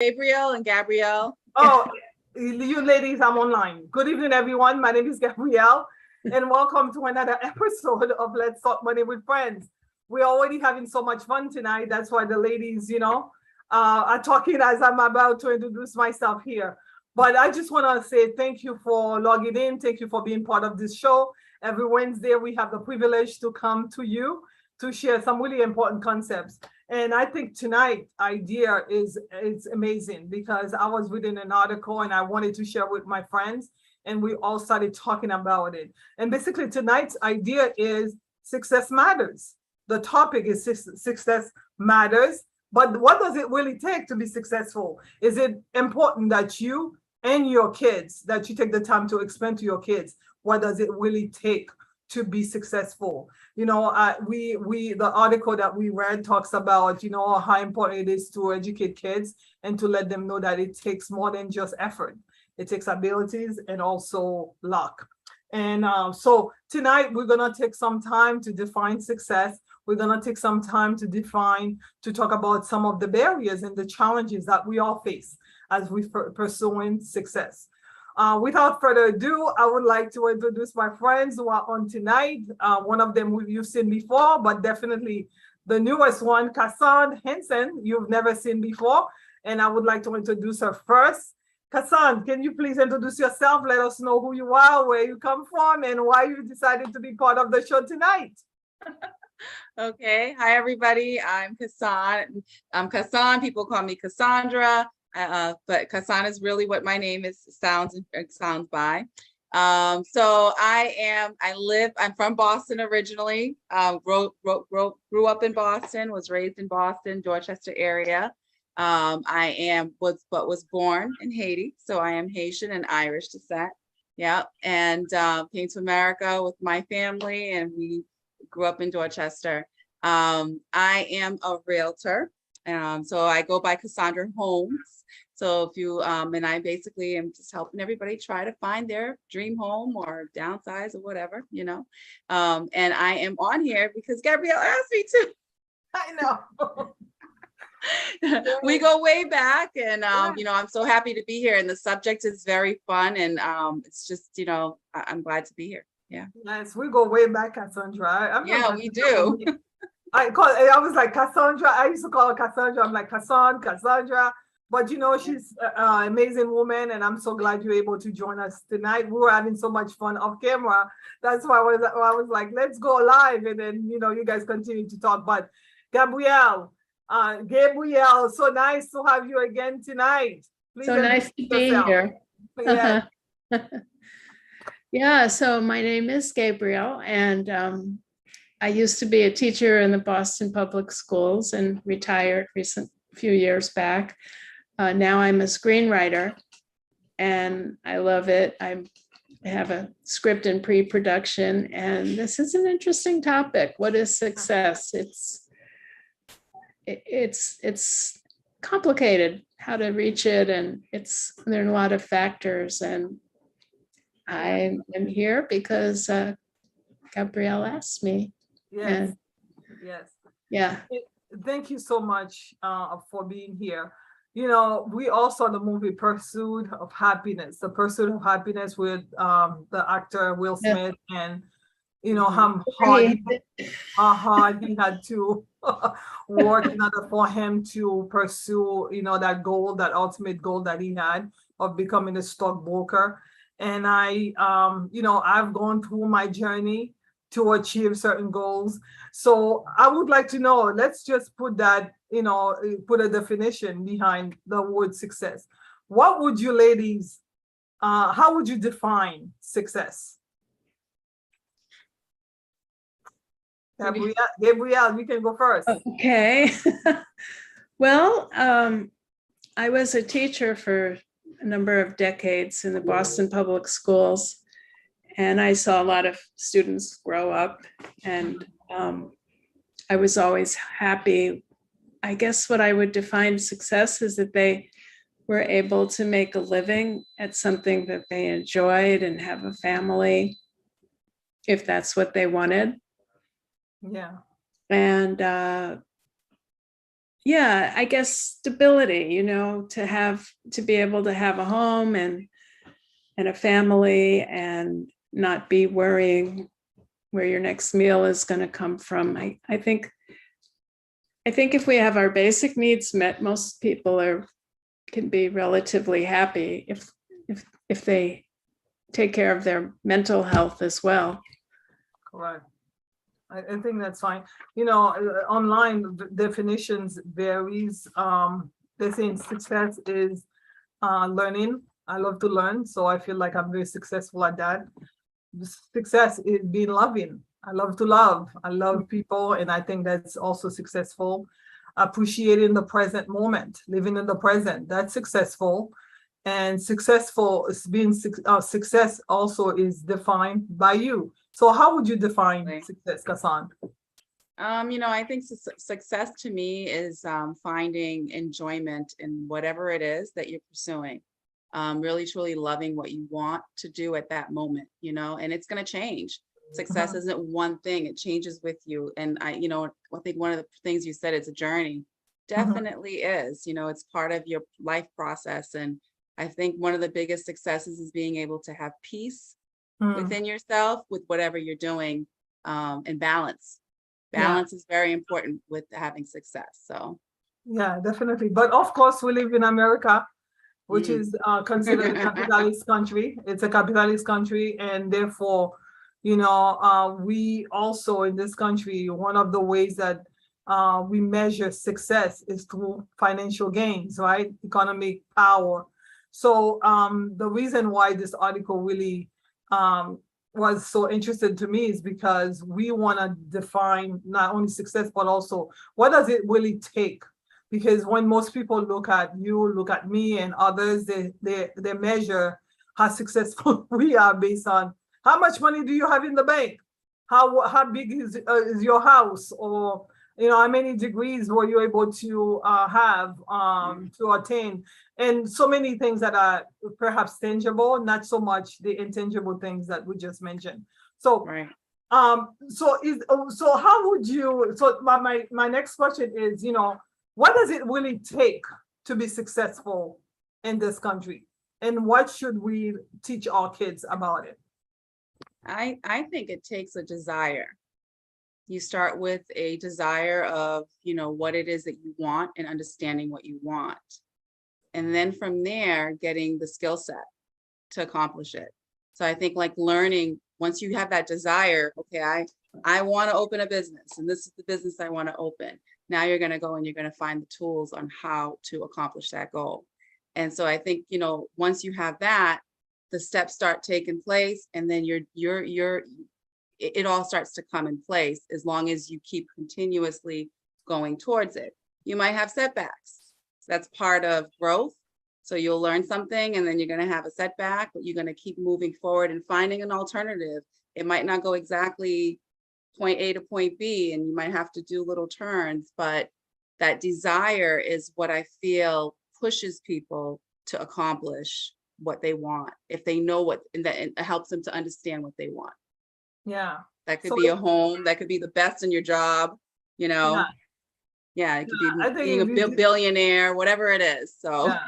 Gabriel and Gabrielle. Oh, you ladies, I'm online. Good evening, everyone. My name is Gabrielle, and welcome to another episode of Let's Talk Money with Friends. We're already having so much fun tonight. That's why the ladies, are talking as I'm about to introduce myself here. But I just want to say thank you for logging in. Thank you for being part of this show. Every Wednesday, we have the privilege to come to you to share some really important concepts. And I think tonight idea is amazing because I was reading an article and I wanted to share with my friends and we all started talking about it. And basically tonight's idea is success matters. The topic is success matters, but what does it really take to be successful? Is it important that you and your kids, that you take the time to explain to your kids, what does it really take to be successful? The article that we read talks about, how important it is to educate kids and to let them know that it takes more than just effort. It takes abilities and also luck. And so tonight we're gonna take some time to define success. We're gonna take some time to talk about some of the barriers and the challenges that we all face as we pursuing success. Without further ado, I would like to introduce my friends who are on tonight. One of them you've seen before, but definitely the newest one, Kassan Henson, you've never seen before. And I would like to introduce her first. Kassan, can you please introduce yourself? Let us know who you are, where you come from, and why you decided to be part of the show tonight. Okay. Hi, everybody. I'm Kassan. I'm Kassan. People call me Cassandra. But Kassan is really what my name sounds by. I'm from Boston originally. Grew up in Boston, was raised in Boston, Dorchester area. Was born in Haiti, so I am Haitian and Irish descent. Yeah, and came to America with my family, and we grew up in Dorchester. I am a realtor, so I go by Cassandra Holmes. So if you, and I basically am just helping everybody try to find their dream home or downsize or whatever, and I am on here because Gabrielle asked me to. I know. We go way back and, I'm so happy to be here and the subject is very fun and it's just, I'm glad to be here. Yeah. Yes, we go way back, Cassandra. Yeah, we do. I was like Cassandra. I used to call her Cassandra. I'm like Cassandra. But she's an amazing woman, and I'm so glad you're able to join us tonight. We were having so much fun off camera. That's why I was like, let's go live, and then you guys continue to talk. But Gabrielle, so nice to have you again tonight. Please so nice to be here. Yeah. Yeah. So my name is Gabrielle, and I used to be a teacher in the Boston Public Schools and retired few years back. Now I'm a screenwriter and I love it. I have a script in pre-production, and this is an interesting topic. What is success? It's complicated how to reach it, and there are a lot of factors. And I am here because Gabrielle asked me. Yes. And, yes. Yeah. Thank you so much for being here. We all saw the movie Pursuit of Happiness, The Pursuit of Happiness with the actor Will Smith, and how hard he had to work in order for him to pursue, that goal, that ultimate goal that he had of becoming a stockbroker. And I've gone through my journey to achieve certain goals. So I would like to know, let's just put that, put a definition behind the word success. What would you ladies, how would you define success? Gabrielle, you can go first. Okay. Well, I was a teacher for a number of decades in the Boston Public Schools. And I saw a lot of students grow up, and I was always happy. I guess what I would define success is that they were able to make a living at something that they enjoyed and have a family, if that's what they wanted. Yeah. And yeah, I guess stability, to be able to have a home and a family and not be worrying where your next meal is going to come from. I think if we have our basic needs met, most people can be relatively happy if they take care of their mental health as well. Correct. I think that's fine. Online definitions varies. They're saying success is learning. I love to learn, so I feel like I'm very successful at that. Success is being loving. I love to love. I love people, and I think that's also successful. Appreciating the present moment, living in the present, that's successful. And successful is success also is defined by you. So how would you define Right. success, Kassan? I think success to me is finding enjoyment in whatever it is that you're pursuing. Really truly loving what you want to do at that moment, and it's going to change. Success isn't one thing, it changes with you. And I think one of the things you said, it's a journey. Definitely is, it's part of your life process. And I think one of the biggest successes is being able to have peace within yourself with whatever you're doing, and balance. Balance is very important with having success. So Yeah, definitely. But of course, we live in America, which is considered a capitalist country. It's a capitalist country, and therefore, we also in this country, one of the ways that we measure success is through financial gains, right? Economic power. So the reason why this article really was so interested to me is because we want to define not only success, but also what does it really take? Because when most people look at you, look at me and others, they measure how successful we are based on how much money do you have in the bank? How big is your house? Or how many degrees were you able to have to attain? And so many things that are perhaps tangible, not so much the intangible things that we just mentioned. So right. So how would you? So my next question is, what does it really take to be successful in this country, and what should we teach our kids about it? I think it takes a desire. You start with a desire of, what it is that you want and understanding what you want. And then from there, getting the skill set to accomplish it. So I think like learning, once you have that desire, okay, I want to open a business and this is the business I want to open. Now you're going to go and you're going to find the tools on how to accomplish that goal. And so I think, once you have that, the steps start taking place, and then it all starts to come in place as long as you keep continuously going towards it. You might have setbacks. That's part of growth. So you'll learn something and then you're going to have a setback, but you're going to keep moving forward and finding an alternative. It might not go exactly point A to point B, and you might have to do little turns, but that desire is what I feel pushes people to accomplish what they want. If they know what, and that it helps them to understand what they want. Yeah. That could So be a home, that could be the best in your job, yeah, Yeah, it could I be think being if a you billionaire, whatever it is. So, yeah.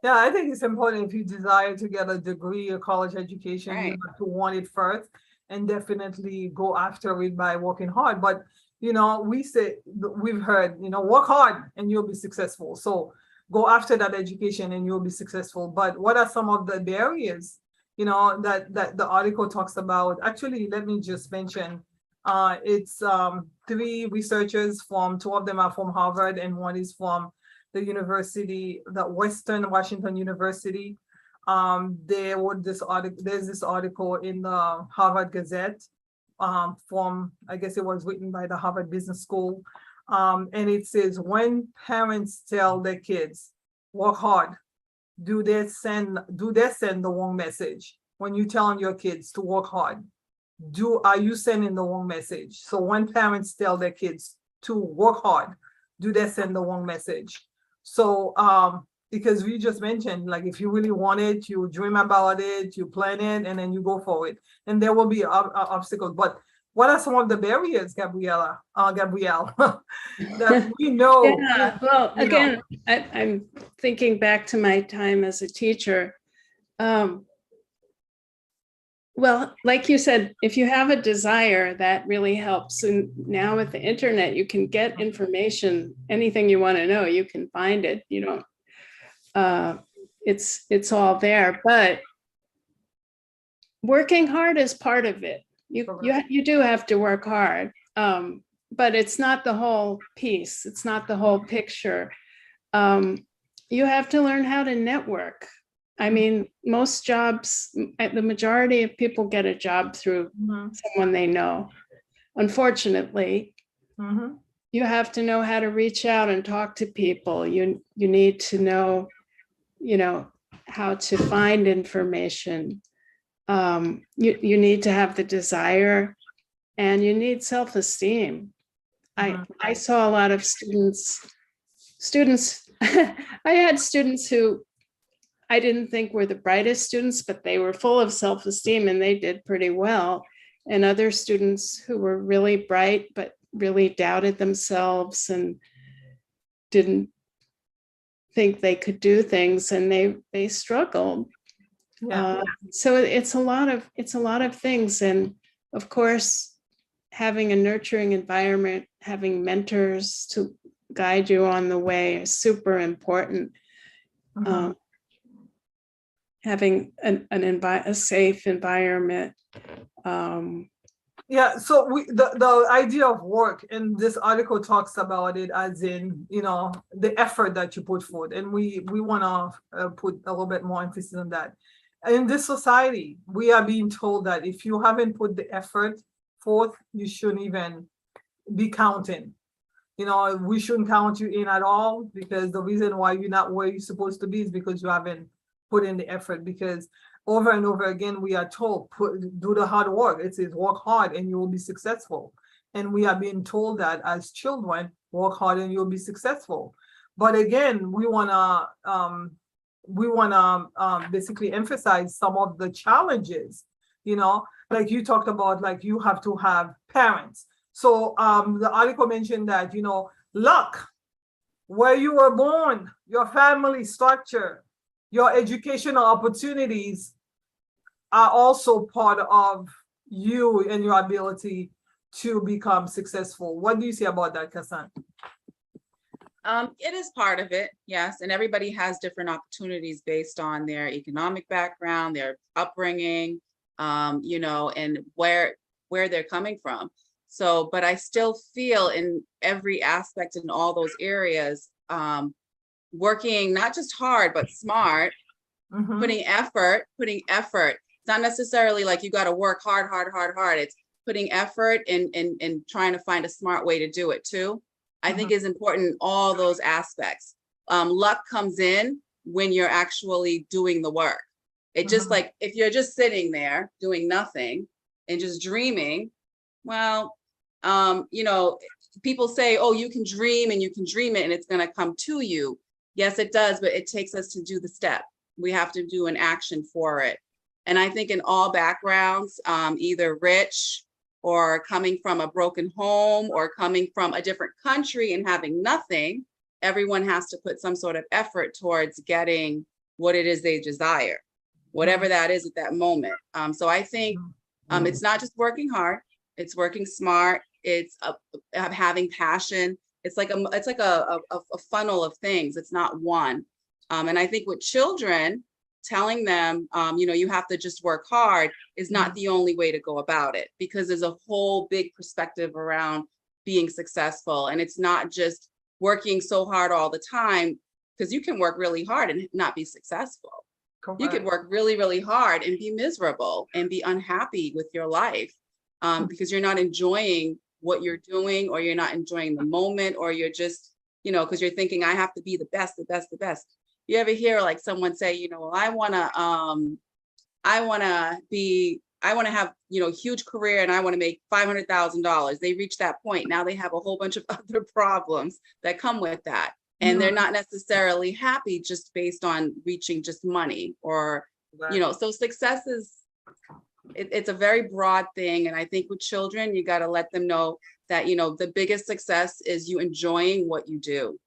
Yeah, I think it's important if you desire to get a degree, a college education, you right. have to want it first and definitely go after it by working hard. But, we've heard, work hard and you'll be successful. So go after that education and you'll be successful. But what are some of the barriers, that the article talks about? Actually, let me just mention, it's three researchers two of them are from Harvard and one is from the Western Washington University. There's this article in the Harvard Gazette, I guess it was written by the Harvard Business School. And it says, when parents tell their kids, work hard, do they send the wrong message? When you telling your kids to work hard, are you sending the wrong message? So when parents tell their kids to work hard, do they send the wrong message? So because we just mentioned, like, if you really want it, you dream about it, you plan it, and then you go for it, and there will be obstacles. But what are some of the barriers, Gabrielle, that we know? Yeah, well, you know, again, I'm thinking back to my time as a teacher. Well, like you said, if you have a desire, that really helps. And now with the internet, you can get information, anything you want to know, you can find it. You don't, it's all there. But working hard is part of it. You do have to work hard, but it's not the whole piece. It's not the whole picture. You have to learn how to network. I mean, most jobs, the majority of people get a job through someone they know. Unfortunately, you have to know how to reach out and talk to people. You need to know, how to find information. You need to have the desire, and you need self-esteem. I saw a lot of students, I had students who I didn't think were the brightest students, but they were full of self-esteem and they did pretty well. And other students who were really bright, but really doubted themselves and didn't think they could do things, and they struggled. Yeah. So it's a lot of things. And of course, having a nurturing environment, having mentors to guide you on the way is super important. Having a safe environment. Yeah, so the idea of work, and this article talks about it as in, the effort that you put forth, and we want to put a little bit more emphasis on that. In this society, we are being told that if you haven't put the effort forth, you shouldn't even be counting. We shouldn't count you in at all, because the reason why you're not where you're supposed to be is because you haven't put in the effort. Because over and over again, we are told, do the hard work. It says work hard and you will be successful. And we are being told that as children, work hard and you'll be successful. But again, we wanna basically emphasize some of the challenges, like you talked about, like you have to have parents. So the article mentioned that, luck, where you were born, your family structure, your educational opportunities are also part of you and your ability to become successful. What do you say about that, Kassan? It is part of it, yes. And everybody has different opportunities based on their economic background, their upbringing, and where they're coming from. So, but I still feel in every aspect in all those areas, working not just hard, but smart, putting effort. It's not necessarily like you got to work hard. It's putting effort and trying to find a smart way to do it too. I think is important in all those aspects. Luck comes in when you're actually doing the work. It just like, if you're just sitting there doing nothing and just dreaming, well, people say, oh, you can dream and you can dream it and it's going to come to you. Yes, it does, but it takes us to do the step. We have to do an action for it. And I think in all backgrounds, either rich or coming from a broken home or coming from a different country and having nothing, everyone has to put some sort of effort towards getting what it is they desire, whatever that is at that moment. So I think it's not just working hard, it's working smart, it's having passion. It's like a funnel of things. It's not one. And I think with children, telling them, you have to just work hard is not the only way to go about it, because there's a whole big perspective around being successful. And it's not just working so hard all the time, because you can work really hard and not be successful. Correct. You could work really, really hard and be miserable and be unhappy with your life because you're not enjoying what you're doing, or you're not enjoying the moment, or you're just, because you're thinking, I have to be the best. You ever hear like someone say, well, I want to have, huge career and I want to make $500,000. They reach that point. Now they have a whole bunch of other problems that come with that. And they're not necessarily happy just based on reaching just money or, so success is it's a very broad thing. And I think with children, you got to let them know that, the biggest success is you enjoying what you do.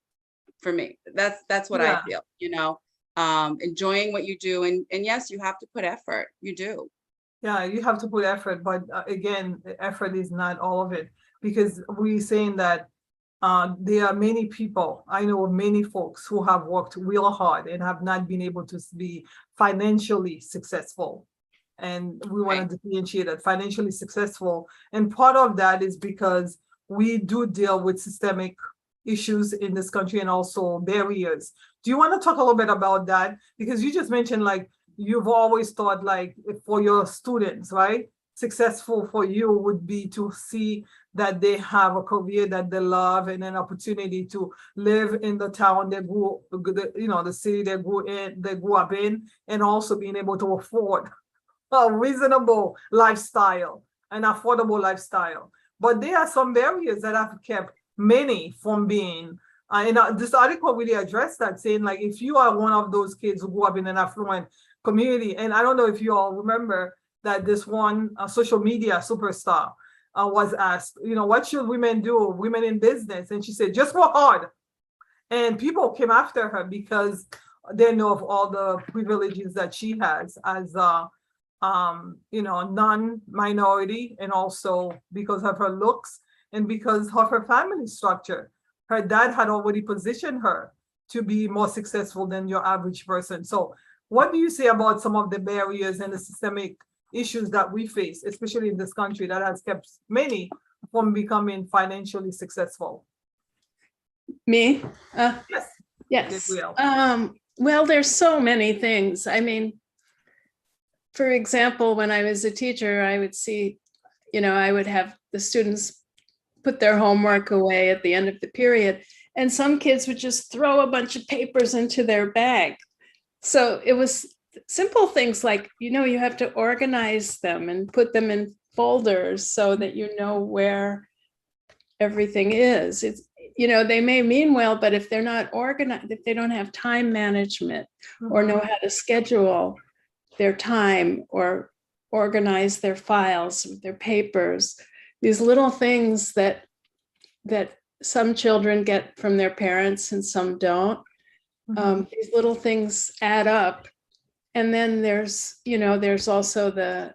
For me, that's what I feel, enjoying what you do. And yes, you have to put effort. You do. Yeah, you have to put effort, but again, effort is not all of it, because we're saying that there are many people, I know many folks who have worked real hard and have not been able to be financially successful. And we want to differentiate that financially successful. And part of that is because we do deal with systemic issues in this country and also barriers. Do you want to talk a little bit about that? Because you just mentioned, like, you've always thought, like, for your students, right? Successful for you would be to see that they have a career that they love and an opportunity to live in the town they grew, the city they grew up in, and also being able to afford a reasonable lifestyle, an affordable lifestyle. But there are some barriers that have kept many from being, this article really addressed that, saying, like, if you are one of those kids who grew up in an affluent community, and I don't know if you all remember that this one social media superstar was asked, what should women do, women in business? And she said, just work hard. And people came after her because they know of all the privileges that she has as a non-minority, and also because of her looks and because of her family structure. Her dad had already positioned her to be more successful than your average person. So what do you say about some of the barriers and the systemic issues that we face, especially in this country, that has kept many from becoming financially successful? Me? Yes. Yes. Gabrielle. Well, there's so many things. I mean, for example, when I was a teacher, I would see, I would have the students put their homework away at the end of the period, and some kids would just throw a bunch of papers into their bag. So it was simple things like, you have to organize them and put them in folders so that you know where everything is. It's, they may mean well, but if they're not organized, if they don't have time management or know how to schedule their time or organize their files, their papers, these little things that some children get from their parents and some don't. These little things add up. And then there's also the,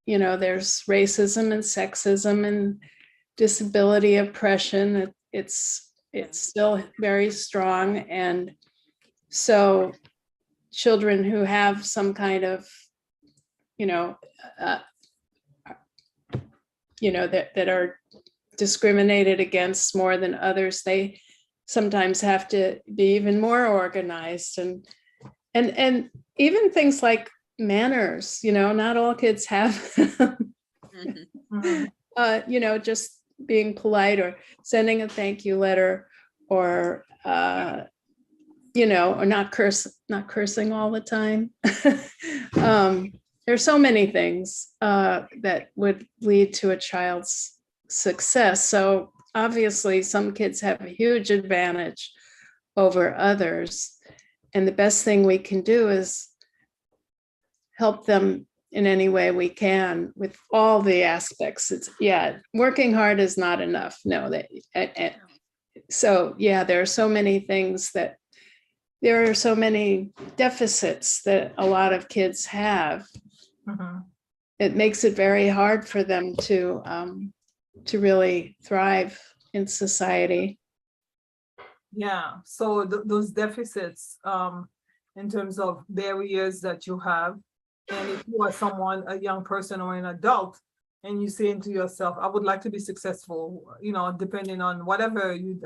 there's racism and sexism and disability oppression. It's still very strong. And so children who have some kind of, that are discriminated against more than others, they sometimes have to be even more organized, and even things like manners, not all kids have, just being polite or sending a thank you letter, or or not cursing all the time. There's so many things that would lead to a child's success. So obviously some kids have a huge advantage over others. And the best thing we can do is help them in any way we can with all the aspects. Working hard is not enough. No, there are so many things there are so many deficits that a lot of kids have. It makes it very hard for them to really thrive in society. Yeah, so those deficits in terms of barriers that you have, and if you are a young person or an adult, and you say to yourself, I would like to be successful, depending on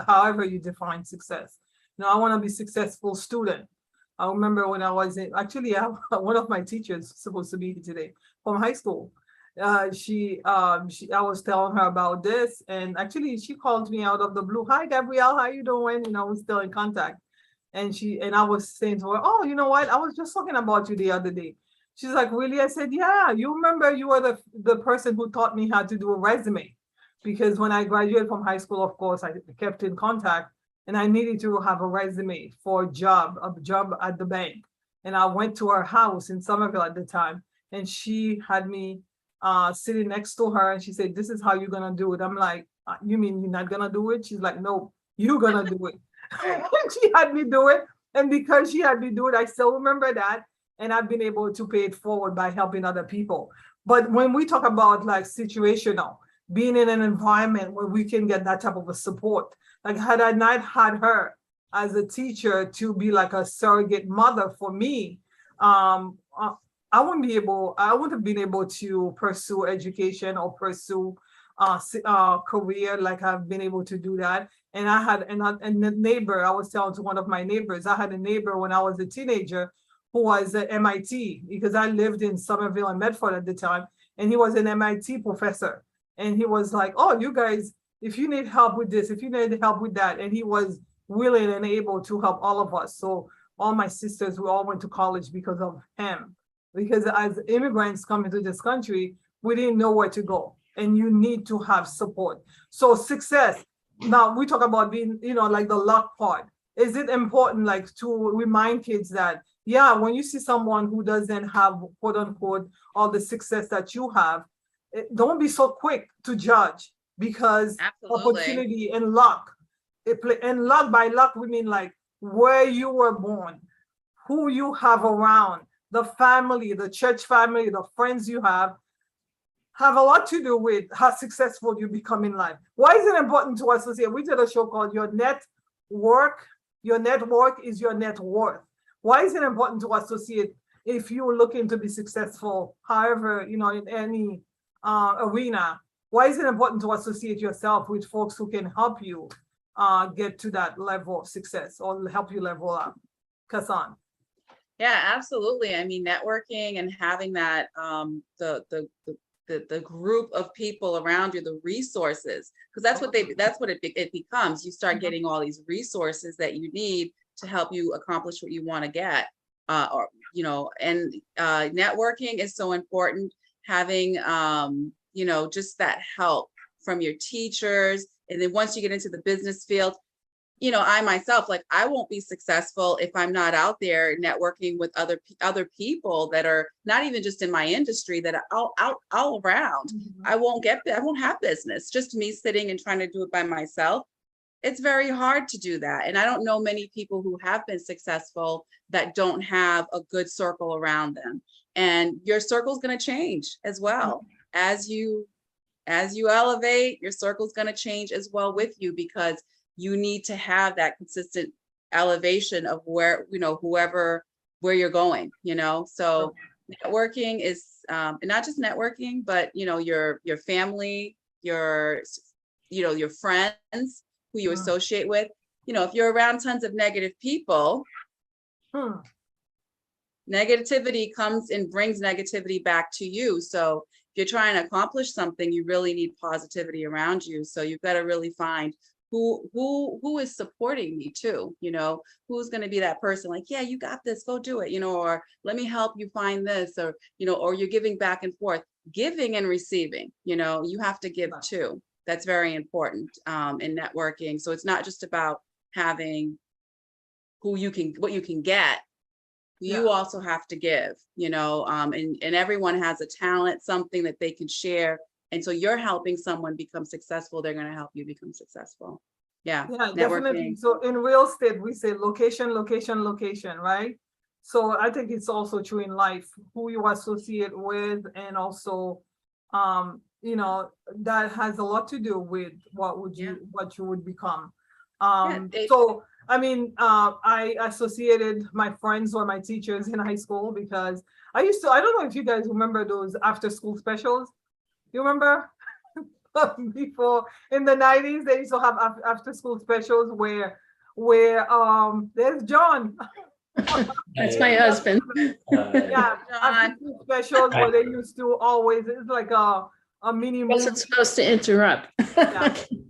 however you define success. I want to be a successful student. I remember when I was one of my teachers supposed to be here today from high school. I was telling her about this, and actually she called me out of the blue. Hi, Gabrielle, how you doing? We're still in contact. And I was saying to her, oh, you know what? I was just talking about you the other day. She's like, really? I said, yeah, you remember you were the person who taught me how to do a resume. Because when I graduated from high school, of course, I kept in contact, and I needed to have a resume for a job at the bank. And I went to her house in Somerville at the time, and she had me sitting next to her, and she said, "This is how you're gonna do it." I'm like, "You mean you're not gonna do it?" She's like, "No, you're gonna do it." She had me do it, and because she had me do it, I still remember that, and I've been able to pay it forward by helping other people. But when we talk about like situational, being in an environment where we can get that type of a support, like had I not had her as a teacher to be like a surrogate mother for me, I wouldn't have been able to pursue education or pursue career like I've been able to do that. And I had and the neighbor, I was telling to one of my neighbors, I had a neighbor when I was a teenager who was at MIT, because I lived in Somerville and Medford at the time, and he was an MIT professor. And he was like, "Oh, you guys, if you need help with this, if you need help with that," and he was willing and able to help all of us. So all my sisters, we all went to college because of him. Because as immigrants coming to this country, we didn't know where to go, and you need to have support. So success. Now we talk about being, like the luck part. Is it important, like, to remind kids that, yeah, when you see someone who doesn't have, quote unquote, all the success that you have, don't be so quick to judge, because Absolutely. opportunity and luck. And luck, by luck, we mean like where you were born, who you have around, the family, the church family, the friends you have a lot to do with how successful you become in life. Why is it important to associate? We did a show called Your Network is Your Net Worth. Why is it important to associate if you're looking to be successful, however, in any arena? Why is it important to associate yourself with folks who can help you get to that level of success or help you level up? Kassan. Yeah, absolutely. I mean, networking and having that the group of people around you, the resources, because that's what it becomes. You start getting all these resources that you need to help you accomplish what you want to get. Networking is so important. Having just that help from your teachers, and then once you get into the business field, I myself, like, I won't be successful if I'm not out there networking with other people that are not even just in my industry, that are all around. Mm-hmm. I won't have business. Just me sitting and trying to do it by myself. It's very hard to do that. And I don't know many people who have been successful that don't have a good circle around them. And your circle's going to change as well. As you elevate, your circle's going to change as well with you, because you need to have that consistent elevation of where you're going, so networking is and not just networking, but your family, your friends who you associate with. If you're around tons of negative people, negativity comes and brings negativity back to you. So if you're trying to accomplish something, you really need positivity around you. So you've got to really find who is supporting me too, who's going to be that person, like, yeah, you got this, go do it, or let me help you find this, or or you're giving back and forth. Giving and receiving, you have to give too. That's very important in networking. So it's not just about having what you can get. You also have to give, and everyone has a talent, something that they can share. And so you're helping someone become successful, they're going to help you become successful. Yeah, definitely. So in real estate, we say location, location, location, right? So I think it's also true in life, who you associate with, and also, that has a lot to do with what you would become. So I mean, I associated my friends or my teachers in high school because I don't know if you guys remember those after school specials. You remember before in the 90s, they used to have after school specials where there's John. That's my husband. After school specials where they used to always, it's like a mini movie. Wasn't supposed to interrupt.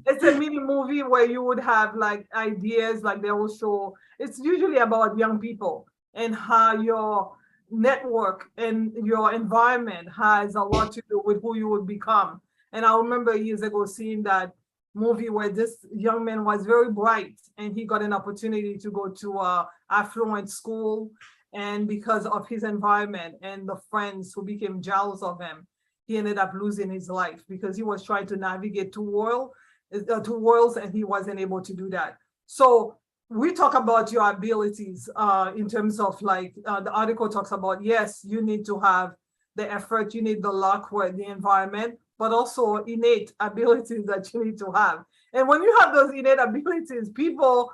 It's a mini movie where you would have like ideas, like they will show. It's usually about young people and how your network and your environment has a lot to do with who you would become. And I remember years ago seeing that movie where this young man was very bright and he got an opportunity to go to a affluent school, And because of his environment and the friends who became jealous of him, he ended up losing his life because he was trying to navigate two worlds and he wasn't able to do that. So we talk about your abilities in terms of like the article talks about, yes, you need to have the effort, you need the luck with the environment, but also innate abilities that you need to have. And when you have those innate abilities, people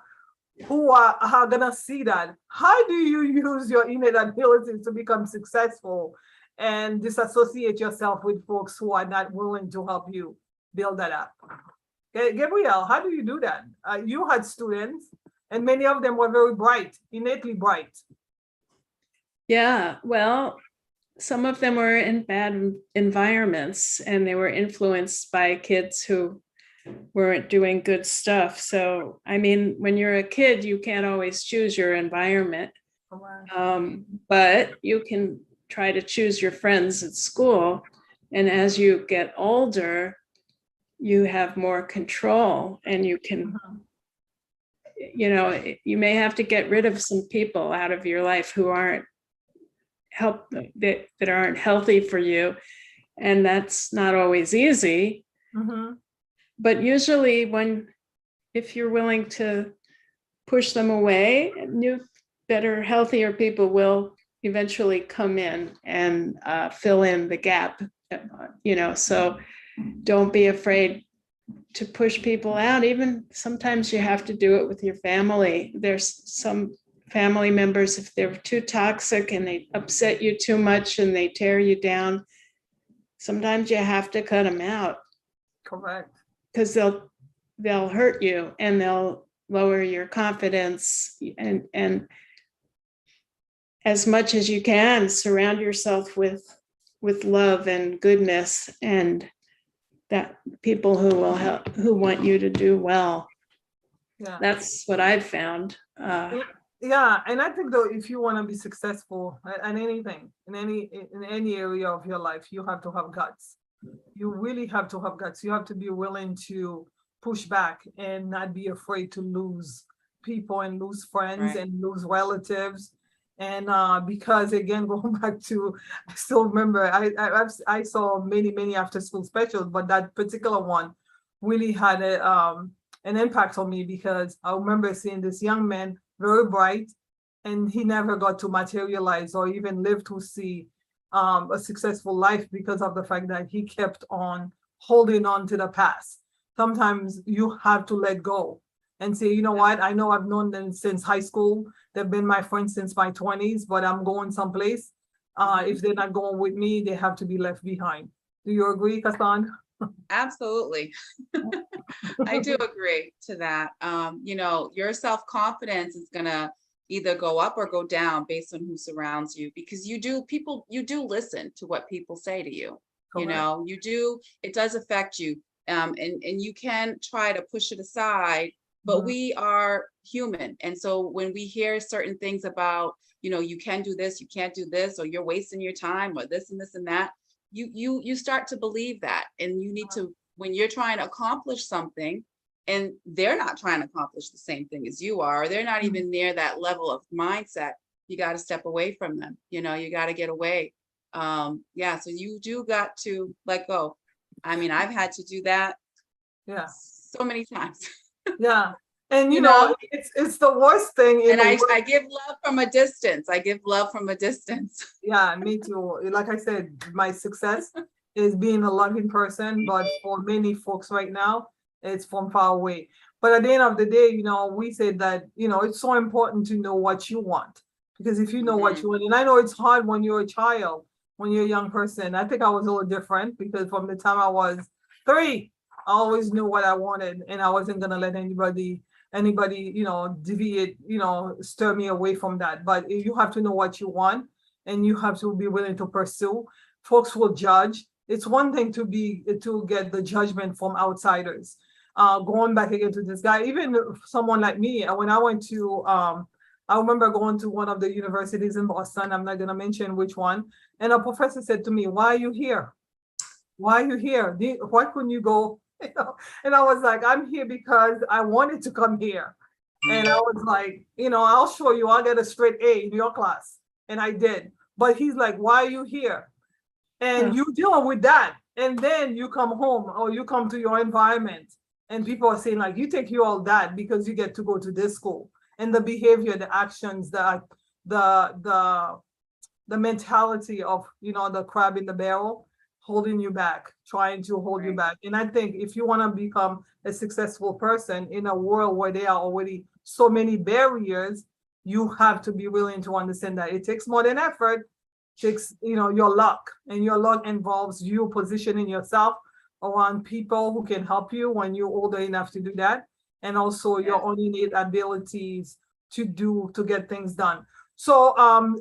who are gonna see that. How do you use your innate abilities to become successful and disassociate yourself with folks who are not willing to help you build that up? Gabrielle, how do you do that? You had students, and many of them were very bright, innately bright. Yeah, well, some of them were in bad environments and they were influenced by kids who weren't doing good stuff. So, I mean, when you're a kid, you can't always choose your environment, but you can try to choose your friends at school. And as you get older, you have more control and you can, you know, you may have to get rid of some people out of your life who aren't that aren't healthy for you. And that's not always easy. Mm-hmm. But usually if you're willing to push them away, new, better, healthier people will eventually come in and fill in the gap, you know, so don't be afraid to push people out. Even sometimes you have to do it with your family. There's some family members, if they're too toxic and they upset you too much and they tear you down, sometimes you have to cut them out. Correct. Because they'll hurt you and they'll lower your confidence, and as much as you can surround yourself with love and goodness and that people who will help, who want you to do well. Yeah, that's what I've found. Yeah, and I think though, if you want to be successful at anything, in any area of your life, you have to have guts. You really have to have guts. You have to be willing to push back and not be afraid to lose people and lose friends and lose relatives. And because again, going back to, I still remember, I saw many after school specials, but that particular one really had an impact on me because I remember seeing this young man, very bright, and he never got to materialize or even live to see a successful life because of the fact that he kept on holding on to the past. Sometimes you have to let go and say, you know what, I know I've known them since high school. They've been my friends since my 20s, but I'm going someplace. If they're not going with me, they have to be left behind. Do you agree, Kassan? Absolutely. I do agree to that. You know, your self-confidence is gonna either go up or go down based on who surrounds you, because you do listen to what people say to you. You know, it does affect you. And you can try to push it aside, but we are human. And so when we hear certain things about, you know, you can do this, you can't do this, or you're wasting your time, or this and this and that, you start to believe that. And you need to, when you're trying to accomplish something and they're not trying to accomplish the same thing as you are, or they're not even near that level of mindset, you got to step away from them. You know, you got to get away. Yeah, so you do got to let go. I mean, I've had to do that so many times. Yeah. And you know, it's the worst thing. And I give love from a distance. I give love from a distance. Yeah, me too. Like I said, my success is being a loving person, but for many folks right now, it's from far away. But at the end of the day, you know, we said that, you know, it's so important to know what you want, because if you know what you want, and I know it's hard when you're a child, when you're a young person. I think I was a little different because from the time I was 3, I always knew what I wanted, and I wasn't gonna let anybody, you know, deviate, you know, stir me away from that. But you have to know what you want, and you have to be willing to pursue. Folks will judge. It's one thing to get the judgment from outsiders. Going back again to this guy, even someone like me, when I went to, I remember going to one of the universities in Boston, I'm not gonna mention which one, and a professor said to me, "Why are you here? Why are you here? Why couldn't you go?" You know? And I was like, "I'm here because I wanted to come here." And I was like, you know, "I'll show you, I'll get a straight A in your class." and I did. But he's like, why are you here? And you deal with that. And then you come home or you come to your environment and people are saying like, you think you're all that because you get to go to this school. And the behavior, the actions, the mentality of, the crab in the barrel, holding you back, trying to hold you back. And I think if you want to become a successful person in a world where there are already so many barriers, you have to be willing to understand that it takes more than effort. Takes your luck, and your luck involves you positioning yourself around people who can help you when you're older enough to do that, and also your own innate abilities to get things done. So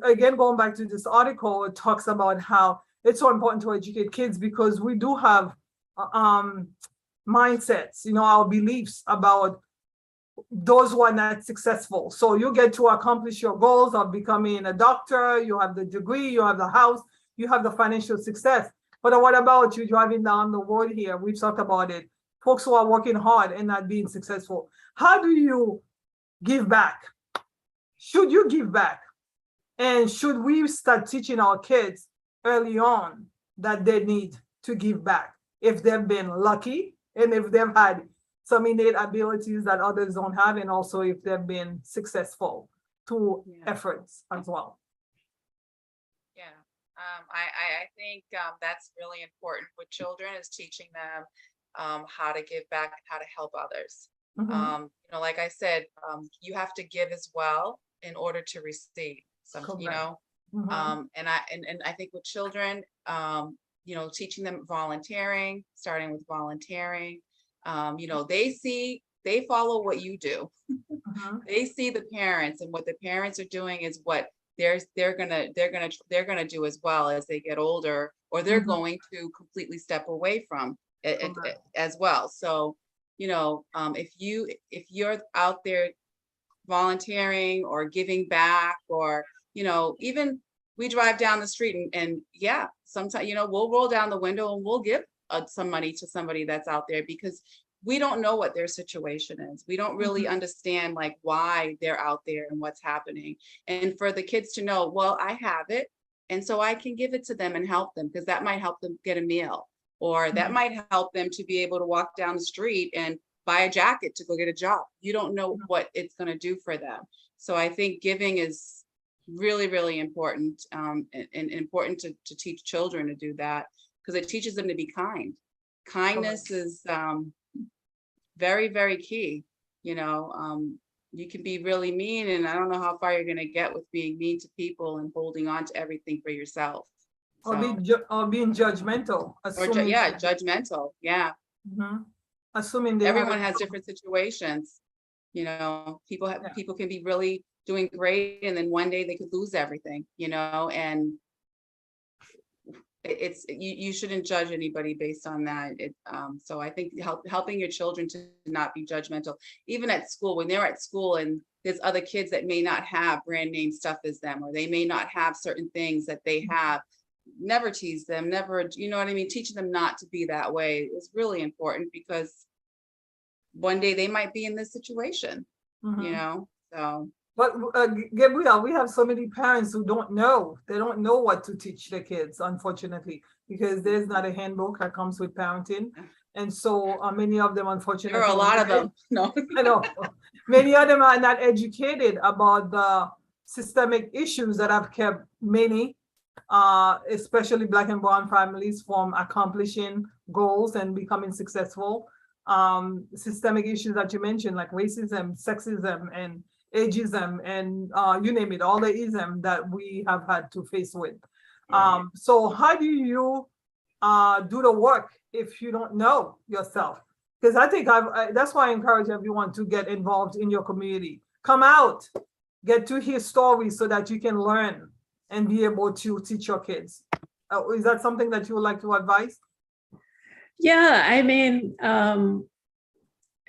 again, going back to this article, it talks about how it's so important to educate kids because we do have mindsets, our beliefs about those who are not successful. So you get to accomplish your goals of becoming a doctor, you have the degree, you have the house, you have the financial success. But what about you driving down the road here? We've talked about it. Folks who are working hard and not being successful. How do you give back? Should you give back? And should we start teaching our kids early on that they need to give back if they've been lucky and if they've had some innate abilities that others don't have, and also if they've been successful through efforts as well. Yeah, I think that's really important with children, is teaching them how to give back and how to help others. Like I said, you have to give as well in order to receive something, and I think with children, teaching them volunteering, starting with volunteering. They follow what you do. They see the parents, and what the parents are doing is what they're gonna do as well as they get older, or they're going to completely step away from it as well. So, if you're out there volunteering or giving back, or even we drive down the street and sometimes we'll roll down the window and we'll give some money to somebody that's out there, because we don't know what their situation is. We don't really understand like why they're out there and what's happening. And for the kids to know, well, I have it, and so I can give it to them and help them, because that might help them get a meal, or that might help them to be able to walk down the street and buy a jacket to go get a job. You don't know what it's going to do for them. So I think giving is really, really important, and important to teach children to do that, because it teaches them to be kind. Kindness is very, very key. You can be really mean, and I don't know how far you're going to get with being mean to people and holding on to everything for yourself. Or being judgmental. Judgmental. Yeah. Assuming everyone has different situations. People can be really doing great, and then one day they could lose everything. And it's you shouldn't judge anybody based on that. So I think helping your children to not be judgmental, even at school, when they're at school and there's other kids that may not have brand name stuff as them, or they may not have certain things that they have. Never tease them, never, teaching them not to be that way is really important, because one day they might be in this situation, so. But Gabrielle, we have so many parents who don't know. They don't know what to teach their kids, unfortunately, because there's not a handbook that comes with parenting. And so many of them, unfortunately. There are a lot of them. No. I know. Many of them are not educated about the systemic issues that have kept many, especially Black and brown families, from accomplishing goals and becoming successful. Systemic issues that you mentioned, like racism, sexism, and ageism, and you name it, all the ism that we have had to face with. So how do you do the work if you don't know yourself? Because I think that's why I encourage everyone to get involved in your community. Come out, get to hear stories so that you can learn and be able to teach your kids. Is that something that you would like to advise? Yeah, I mean,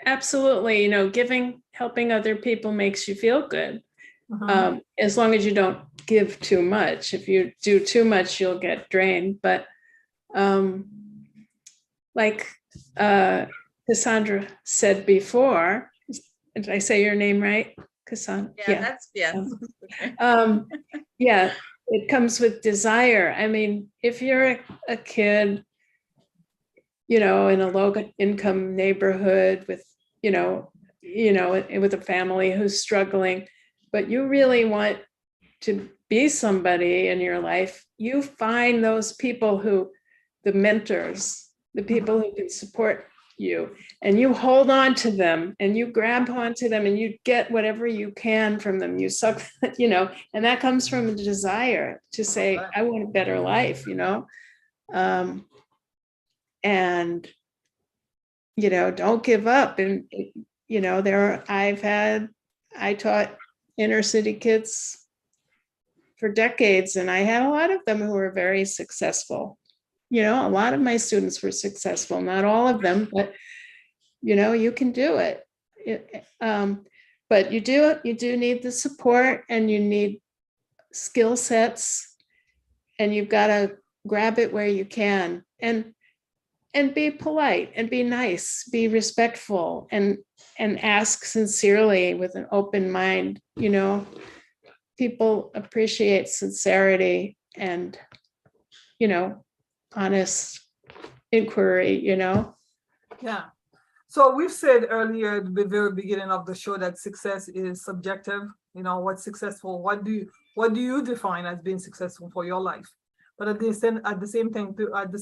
absolutely. Helping other people makes you feel good, as long as you don't give too much. If you do too much, you'll get drained. But like Cassandra said before, did I say your name right, Cassandra? Yeah, that's yes. Yeah, it comes with desire. I mean, if you're a kid, you know, in a low income neighborhood with, with a family who's struggling, but you really want to be somebody in your life, you find those people the mentors, the people who can support you, and you hold on to them and you grab onto them and you get whatever you can from them. You suck, and that comes from a desire to say, I want a better life, and, don't give up. And, I taught inner city kids for decades, and I had a lot of them who were very successful. A lot of my students were successful, not all of them, but you can do it. But you do need the support, and you need skill sets, and you've got to grab it where you can, and be polite and be nice, be respectful, and ask sincerely with an open mind. People appreciate sincerity and, honest inquiry, Yeah. So we've said earlier at the very beginning of the show that success is subjective. What's successful? What do you define as being successful for your life? But at the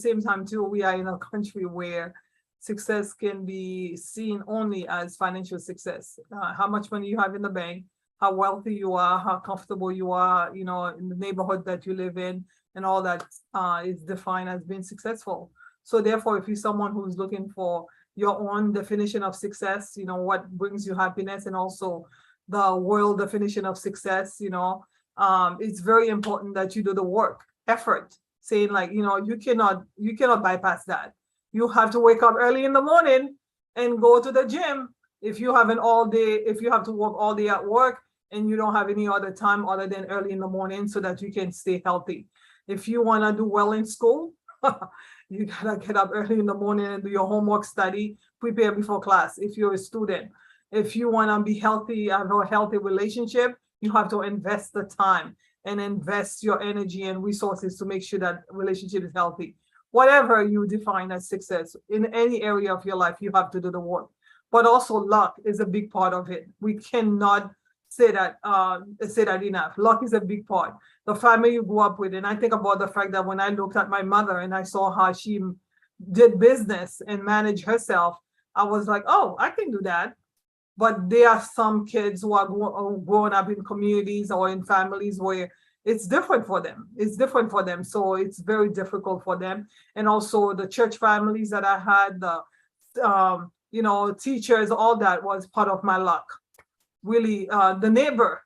same time too, we are in a country where success can be seen only as financial success. How much money you have in the bank, how wealthy you are, how comfortable you are, in the neighborhood that you live in, and all that is defined as being successful. So therefore, if you're someone who's looking for your own definition of success, what brings you happiness, and also the world definition of success, it's very important that you do the work, effort, saying like, you cannot bypass that. You have to wake up early in the morning and go to the gym. If you have to work all day at work and you don't have any other time other than early in the morning so that you can stay healthy. If you want to do well in school, you gotta get up early in the morning and do your homework, study, prepare before class. If you're a student, if you want to be healthy, have a healthy relationship, you have to invest the time and invest your energy and resources to make sure that relationship is healthy. Whatever you define as success in any area of your life, you have to do the work. But also luck is a big part of it. We cannot say that enough. Luck is a big part. The family you grew up with, and I think about the fact that when I looked at my mother and I saw how she did business and managed herself, I was like, oh, I can do that. But there are some kids who are growing up in communities or in families where it's different for them. So it's very difficult for them. And also the church families that I had, the teachers, all that was part of my luck. Really, the neighbor,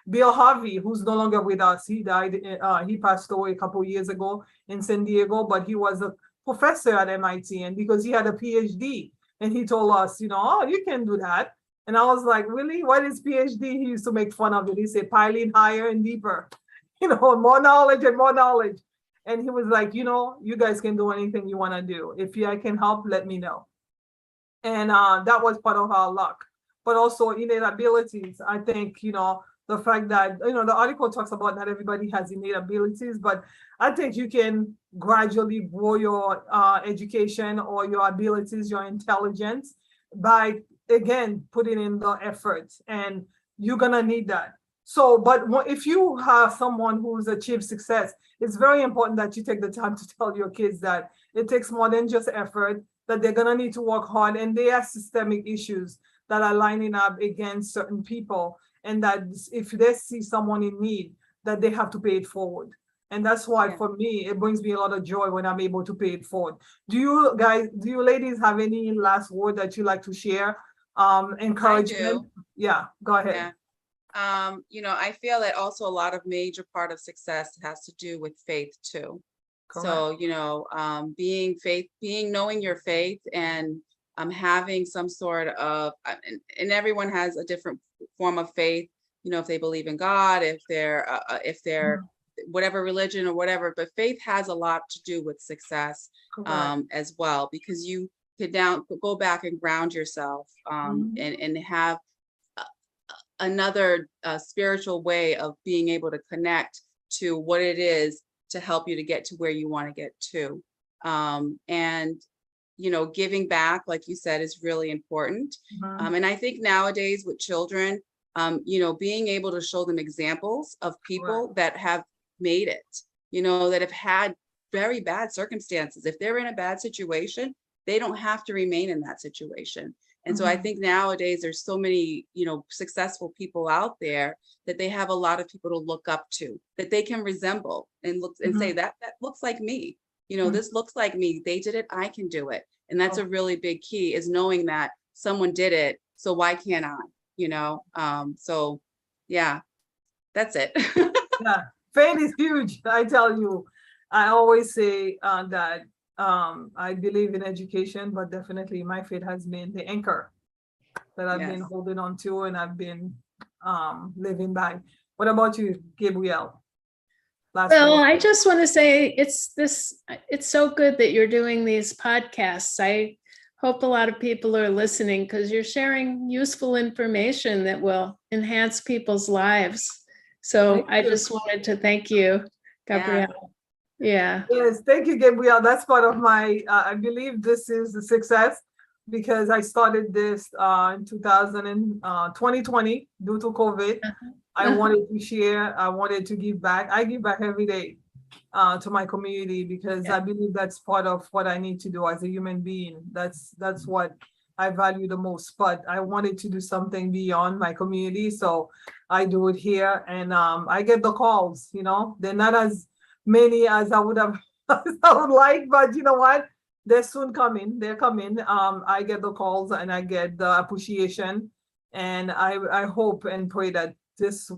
Bill Harvey, who's no longer with us, he died, he passed away a couple of years ago in San Diego, but he was a professor at MIT, and because he had a PhD, and he told us, oh, you can do that. And I was like, really? What is PhD? He used to make fun of it. He said, piling higher and deeper, more knowledge and more knowledge. And he was like, you guys can do anything you want to do. If I can help, let me know. And that was part of our luck. But also innate abilities. I think, the fact that, the article talks about not everybody has innate abilities, but I think you can gradually grow your education or your abilities, your intelligence by, again, putting in the effort, and you're gonna need that. So, but if you have someone who's achieved success, it's very important that you take the time to tell your kids that it takes more than just effort, that they're gonna need to work hard, and they have systemic issues that are lining up against certain people, and that if they see someone in need, that they have to pay it forward. And that's why for me, it brings me a lot of joy when I'm able to pay it forward. Do you ladies have any last word that you like to share? Encouragement? Yeah, go ahead. Yeah. I feel that also a lot of major part of success has to do with faith too. Correct. So, knowing your faith and having some sort of, and everyone has a different form of faith, if they believe in God, if they're whatever religion or whatever, but faith has a lot to do with success as well, because you could go back and ground yourself and have another spiritual way of being able to connect to what it is to help you to get to where you want to get to. And, you know, giving back, like you said, is really important. Mhm. And I think nowadays with children, you know, being able to show them examples of people that have made it, you know, that have had very bad circumstances. If they're in a bad situation, they don't have to remain in that situation. And so I Mhm. think nowadays there's so many, you know, successful people out there that they have a lot of people to look up to, that they can resemble and look and say Mhm. that looks like me. You know, Mhm. this looks like me. They did it, I can do it. And that's Oh, a really big key, is knowing that someone did it, so why can't I? You know, so yeah, that's it. yeah, faith is huge. I tell you, I always say that I believe in education, but definitely my faith has been the anchor that I've been Yes. holding on to and I've been living by. What about you, Gabrielle? Last Well, word. I just want to say it's so good that you're doing these podcasts. I hope a lot of people are listening because you're sharing useful information that will enhance people's lives. So Thank I you. just wanted to thank you, Yeah. Gabrielle. Yeah. Yes, thank you, Gabrielle. That's part of my, I believe this is the success because I started this in 2020 due to COVID. I wanted to share, I wanted to give back. I give back every day to my community because Yeah. I believe that's part of what I need to do as a human being. That's what I value the most. But I wanted to do something beyond my community, so I do it here, and I get the calls. You know, they're not as many as I would have as I would like, but you know what? They're soon coming. They're coming. I get the calls and I get the appreciation, and I hope and pray that this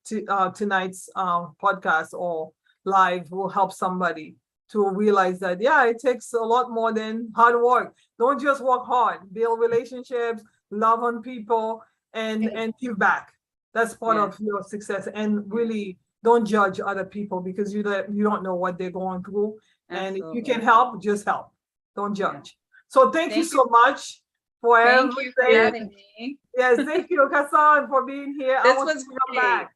tonight's podcast or live will help somebody to realize that, yeah, it takes a lot more than hard work. Don't just work hard, build relationships, love on people, and give back. That's part Yeah. of your success. And Yeah. really don't judge other people because you don't know what they're going through. And if you can Absolutely. help, just help. Don't Yeah. judge. So thank you Thank you. so much for Thank you for everything. having me. Yes, thank you, Kassan, for being here. I This want you was to come great. back.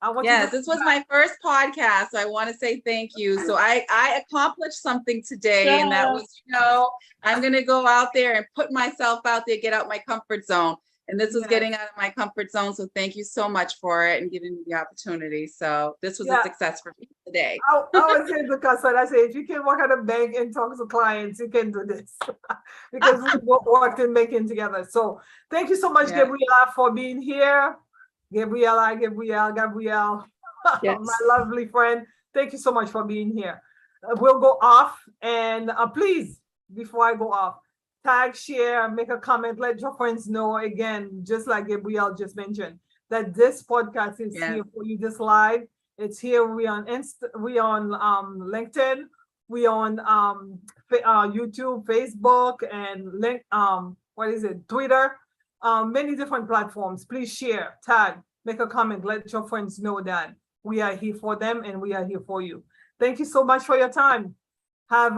I want you to Yes, this come was my first podcast, so I want to say thank you. So I accomplished something today, and that was, you know, I'm going to go out there and put myself out there, get out my comfort zone. And this was back. getting out of my comfort zone. So thank you so much for it and giving me the opportunity. So this was a Yeah. success for me today. I was saying to Kassan, I say, if you can work at a bank and talk to clients, you can do this because we worked in banking together. So thank you so much, Yeah. Gabriella, for being here. Gabrielle, Yes. my lovely friend. Thank you so much for being here. We'll go off and please, before I go off, tag, share, make a comment, let your friends know again, just like Gabrielle just mentioned, that this podcast is Yeah. here for you, this live. It's here. We on we on LinkedIn, we on YouTube, Facebook, and what is it, Twitter, many different platforms. Please share, tag, make a comment, let your friends know that we are here for them and we are here for you. Thank you so much for your time. Have a